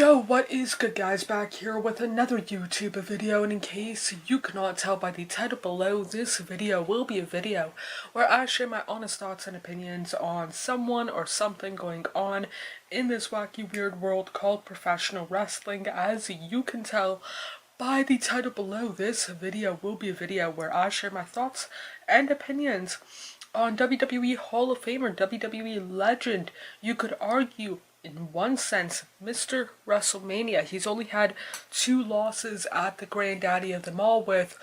Yo, what is good guys, back here with another YouTube video, and in case you cannot tell by the title below, this video will be a video where I share my honest thoughts and opinions on someone or something going on in this wacky weird world called professional wrestling. As you can tell by the title below, this video will be a video where I share my thoughts and opinions on WWE Hall of Famer, WWE legend, you could argue in one sense, Mr. WrestleMania. He's only had 2 losses at the granddaddy of them all with,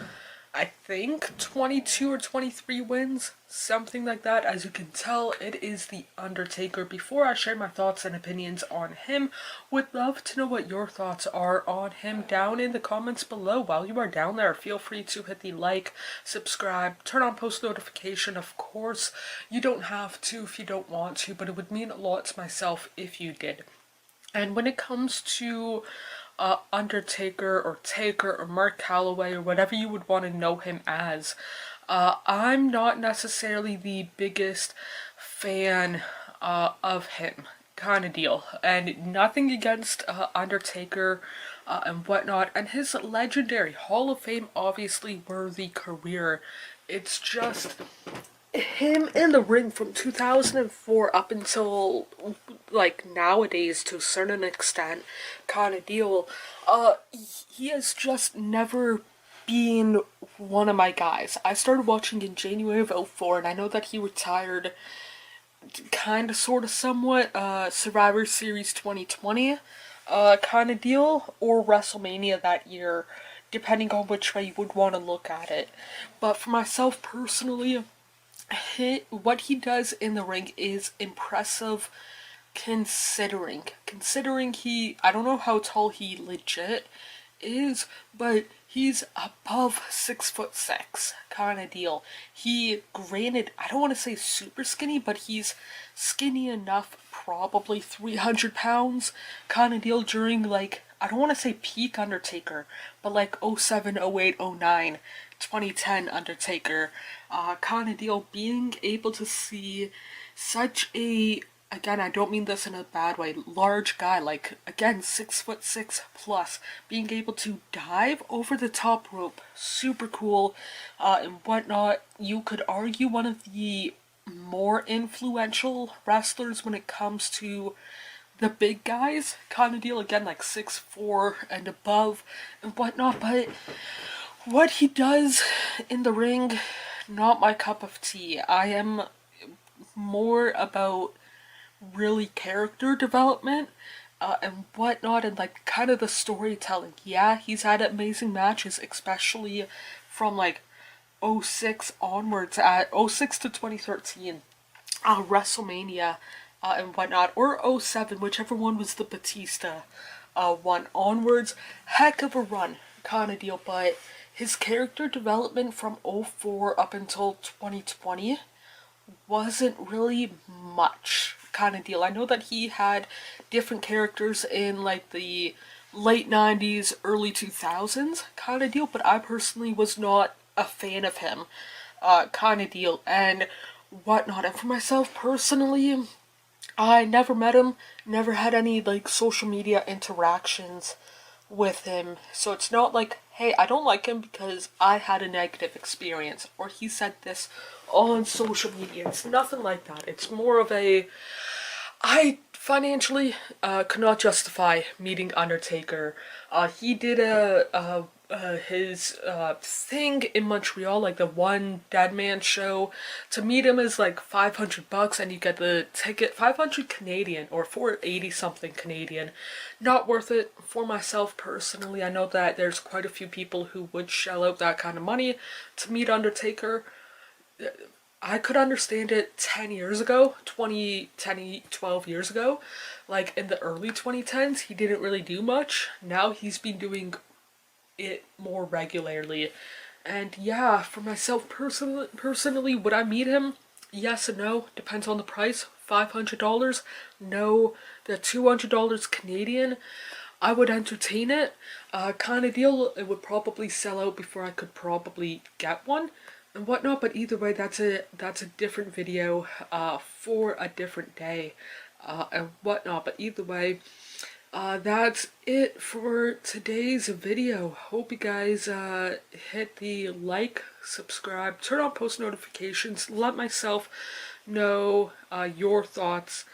I think, 22 or 23 wins, something like that. As you can tell, it is The Undertaker. Before I share my thoughts and opinions on him, would love to know what your thoughts are on him down in the comments below. While you are down there, feel free to hit the like, subscribe, turn on post notification. Of course, you don't have to if you don't want to, but it would mean a lot to myself if you did. And when it comes to Undertaker or Taker or Mark Calloway or whatever you would want to know him as, I'm not necessarily the biggest fan of him, kind of deal. And nothing against Undertaker and whatnot, and his legendary Hall of Fame obviously worthy career. It's just him in the ring from 2004 up until like nowadays to a certain extent, kind of deal. He has just never been one of my guys. I started watching in January of '04, and I know that he retired kind of sort of somewhat Survivor Series 2020 kind of deal, or WrestleMania that year, depending on which way you would want to look at it. But for myself personally, what he does in the ring is impressive, considering he, I don't know how tall he legit is, but he's above 6'6", kind of deal. He, granted, I don't want to say super skinny, but he's skinny enough, probably 300 pounds, kind of deal, during, like, I don't want to say peak Undertaker, but like 07, 08, 09, 2010 Undertaker, kind of deal. Being able to see such a, again, I don't mean this in a bad way, large guy, like, again, 6'6" plus, being able to dive over the top rope, super cool, and whatnot. You could argue one of the more influential wrestlers when it comes to the big guys, kind of deal, again, like 6'4" and above and whatnot. But what he does in the ring, not my cup of tea. I am more about really character development and whatnot, and like kind of the storytelling. Yeah, he's had amazing matches, especially from like '06 onwards, at '06 to 2013 WrestleMania and whatnot, or '07, whichever one was the Batista one onwards. Heck of a run, kind of deal. But his character development from '04 up until 2020 wasn't really much, kind of deal. I know that he had different characters in like the late 90s, early 2000s, kind of deal, but I personally was not a fan of him, kind of deal, and whatnot. And for myself personally, I never met him, never had any like social media interactions with him, so it's not like, hey, I don't like him because I had a negative experience, or he said this on social media. It's nothing like that. It's more of a, I financially could not justify meeting Undertaker. He did his thing in Montreal, like the One Dead Man show. To meet him is like $500, and you get the ticket, 500 Canadian or 480 something Canadian. Not worth it for myself personally. I know that there's quite a few people who would shell out that kind of money to meet Undertaker. I could understand it 10 years ago, 12 years ago. Like in the early 2010s, he didn't really do much. Now he's been doing it more regularly. And yeah, for myself personally, would I meet him? Yes and no. Depends on the price. $500? No. The $200 Canadian? I would entertain it. Kind of deal. It would probably sell out before I could probably get one and whatnot, but either way, that's a different video for a different day and whatnot. But either way, That's it for today's video. Hope you guys hit the like, subscribe, turn on post notifications, let myself know your thoughts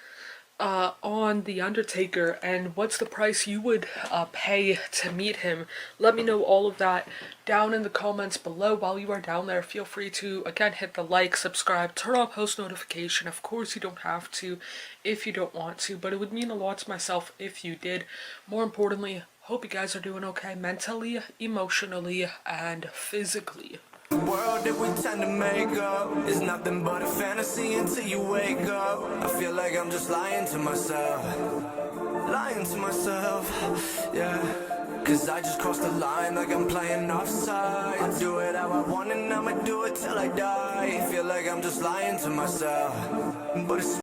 on The Undertaker and what's the price you would pay to meet him. Let me know all of that down in the comments below. While you are down there, feel free to again hit the like, subscribe, turn on post notification. Of course you don't have to if you don't want to, but it would mean a lot to myself if you did. More importantly, hope you guys are doing okay mentally, emotionally, and physically. The world that we tend to make up is nothing but a fantasy until you wake up. I feel like I'm just lying to myself, yeah. Cause I just crossed the line like I'm playing offside. I do it how I want and I'ma do it till I die. Feel like I'm just lying to myself, but it's